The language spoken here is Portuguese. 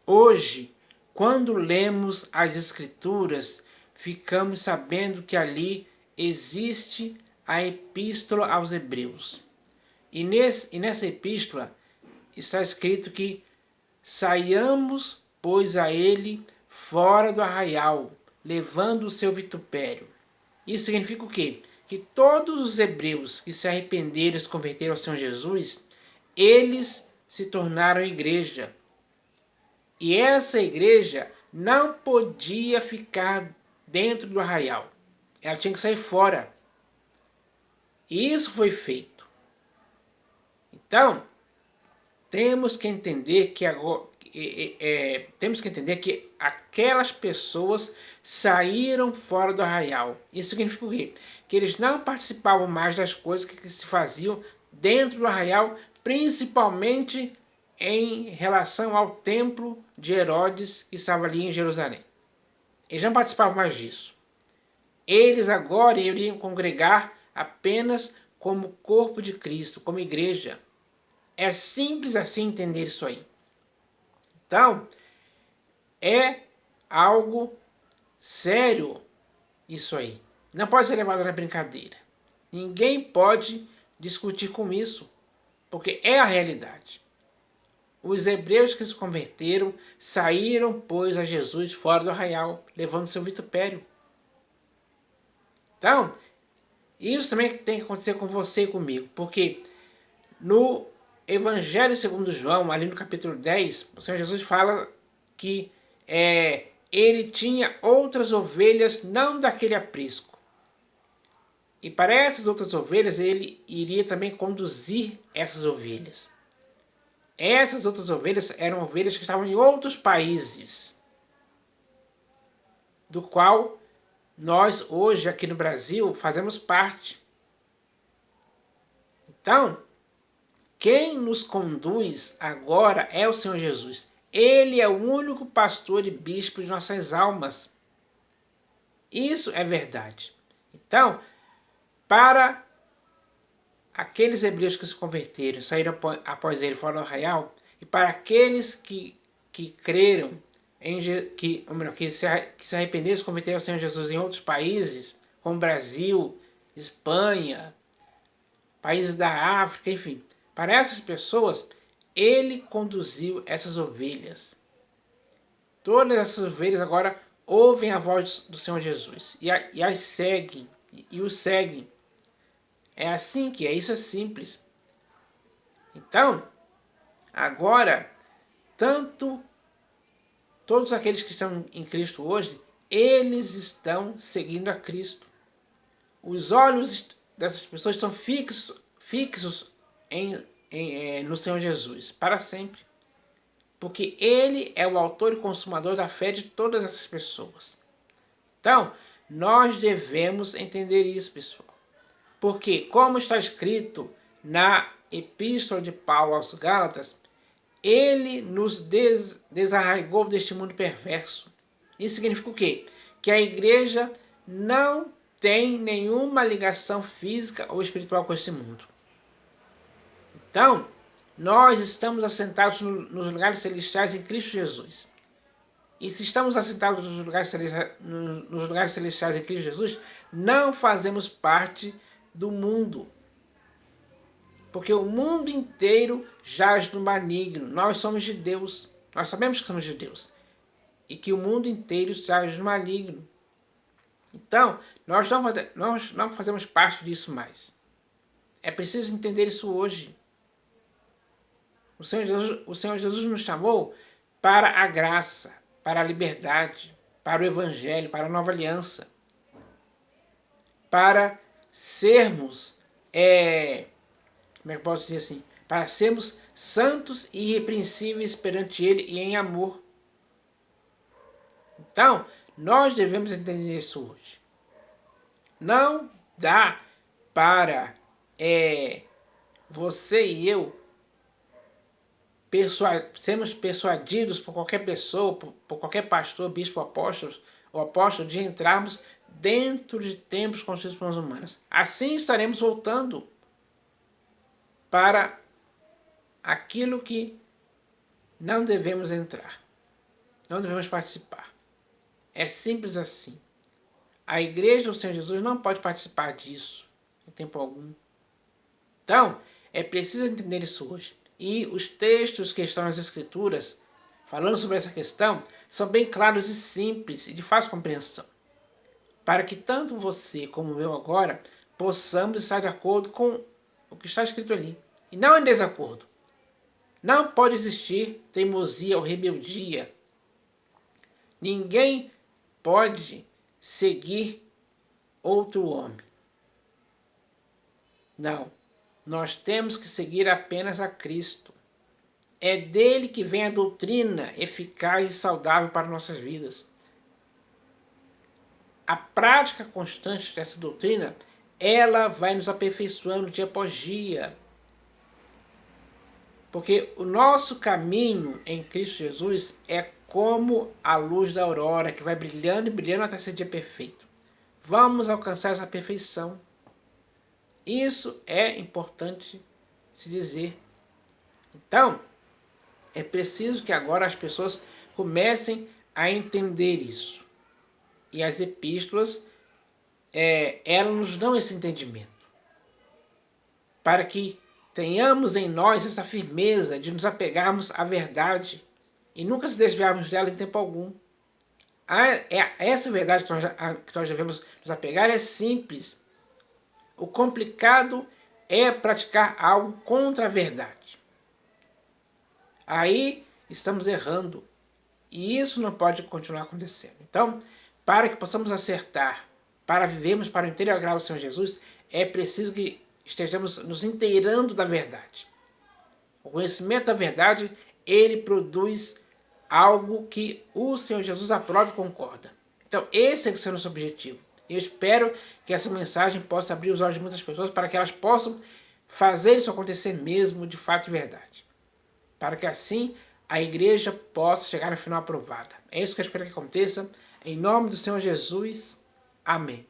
Hoje, quando lemos as Escrituras, ficamos sabendo que ali existe a Epístola aos Hebreus. E nessa epístola está escrito que saiamos, pois, a ele fora do arraial, levando o seu vitupério. Isso significa o quê? Que todos os hebreus que se arrependeram e se converteram ao Senhor Jesus, eles se tornaram igreja. E essa igreja não podia ficar dentro do arraial. Ela tinha que sair fora. E isso foi feito. Então, temos que entender que agora, temos que entender que aquelas pessoas saíram fora do arraial. Isso significa o quê? Que eles não participavam mais das coisas que se faziam dentro do arraial, principalmente em relação ao templo de Herodes que estava ali em Jerusalém. Eles não participavam mais disso. Eles agora iriam congregar apenas como corpo de Cristo, como igreja. É simples assim entender isso aí. Então, é algo sério isso aí. Não pode ser levado na brincadeira. Ninguém pode discutir com isso, porque é a realidade. Os hebreus que se converteram saíram, pois, a Jesus fora do arraial, levando seu vitupério. Então, isso também tem que acontecer com você e comigo, porque no Evangelho segundo João, ali no capítulo 10, o Senhor Jesus fala que ele tinha outras ovelhas, não daquele aprisco. E para essas outras ovelhas, ele iria também conduzir essas ovelhas. Essas outras ovelhas eram ovelhas que estavam em outros países, do qual nós hoje aqui no Brasil fazemos parte. Então, quem nos conduz agora é o Senhor Jesus. Ele é o único pastor e bispo de nossas almas. Isso é verdade. Então, para aqueles hebreus que se converteram, saíram após ele fora do arraial, e para aqueles que creram, que se arrependeram e se converteram ao Senhor Jesus em outros países, como Brasil, Espanha, países da África, enfim, para essas pessoas, ele conduziu essas ovelhas. Todas essas ovelhas agora ouvem a voz do Senhor Jesus e as seguem, e o seguem. É assim que é, isso é simples. Então, agora, todos aqueles que estão em Cristo hoje, eles estão seguindo a Cristo. Os olhos dessas pessoas estão fixos no Senhor Jesus, para sempre. Porque Ele é o autor e consumador da fé de todas essas pessoas. Então, nós devemos entender isso, pessoal. Porque, como está escrito na Epístola de Paulo aos Gálatas, ele nos desarraigou deste mundo perverso. Isso significa o quê? Que a igreja não tem nenhuma ligação física ou espiritual com esse mundo. Então, nós estamos assentados nos lugares celestiais em Cristo Jesus. E se estamos assentados nos lugares celestiais em Cristo Jesus, não fazemos parte do mundo. Porque o mundo inteiro jaz no maligno. Nós somos de Deus. Nós sabemos que somos de Deus. E que o mundo inteiro jaz no maligno. Então, nós não fazemos parte disso mais. É preciso entender isso hoje. O Senhor Jesus nos chamou para a graça, para a liberdade, para o Evangelho, para a nova aliança. Para sermos, como é que eu posso dizer assim? Para sermos santos e irrepreensíveis perante Ele e em amor. Então, nós devemos entender isso hoje. Não dá para você e eu sermos persuadidos por qualquer pessoa, por qualquer pastor, bispo, apóstolo, de entrarmos dentro de templos construídos por mãos humanas. Assim estaremos voltando para aquilo que não devemos entrar. não devemos participar. É simples assim. A igreja do Senhor Jesus não pode participar disso em tempo algum. Então, é preciso entender isso hoje. E os textos que estão nas Escrituras, falando sobre essa questão, são bem claros e simples e de fácil compreensão. Para que tanto você como eu agora possamos estar de acordo com o que está escrito ali. E não em desacordo. Não pode existir teimosia ou rebeldia. Ninguém pode seguir outro homem. Não. Nós temos que seguir apenas a Cristo. É dele que vem a doutrina eficaz e saudável para nossas vidas. A prática constante dessa doutrina, ela vai nos aperfeiçoando dia após dia. Porque o nosso caminho em Cristo Jesus é como a luz da aurora, que vai brilhando e brilhando até ser dia perfeito. Vamos alcançar essa perfeição. Isso é importante se dizer. Então, é preciso que agora as pessoas comecem a entender isso. E as epístolas, elas nos dão esse entendimento. Para que tenhamos em nós essa firmeza de nos apegarmos à verdade e nunca se desviarmos dela em tempo algum. Essa verdade que nós devemos nos apegar é simples. O complicado é praticar algo contra a verdade. Aí estamos errando. E isso não pode continuar acontecendo. Então, para que possamos acertar, para vivermos para o inteiro agrado do Senhor Jesus, é preciso que estejamos nos inteirando da verdade. O conhecimento da verdade, ele produz algo que o Senhor Jesus aprova e concorda. Então, esse é o nosso objetivo. Eu espero que essa mensagem possa abrir os olhos de muitas pessoas para que elas possam fazer isso acontecer mesmo, de fato e verdade. Para que assim a igreja possa chegar no final aprovada. É isso que eu espero que aconteça. Em nome do Senhor Jesus. Amém.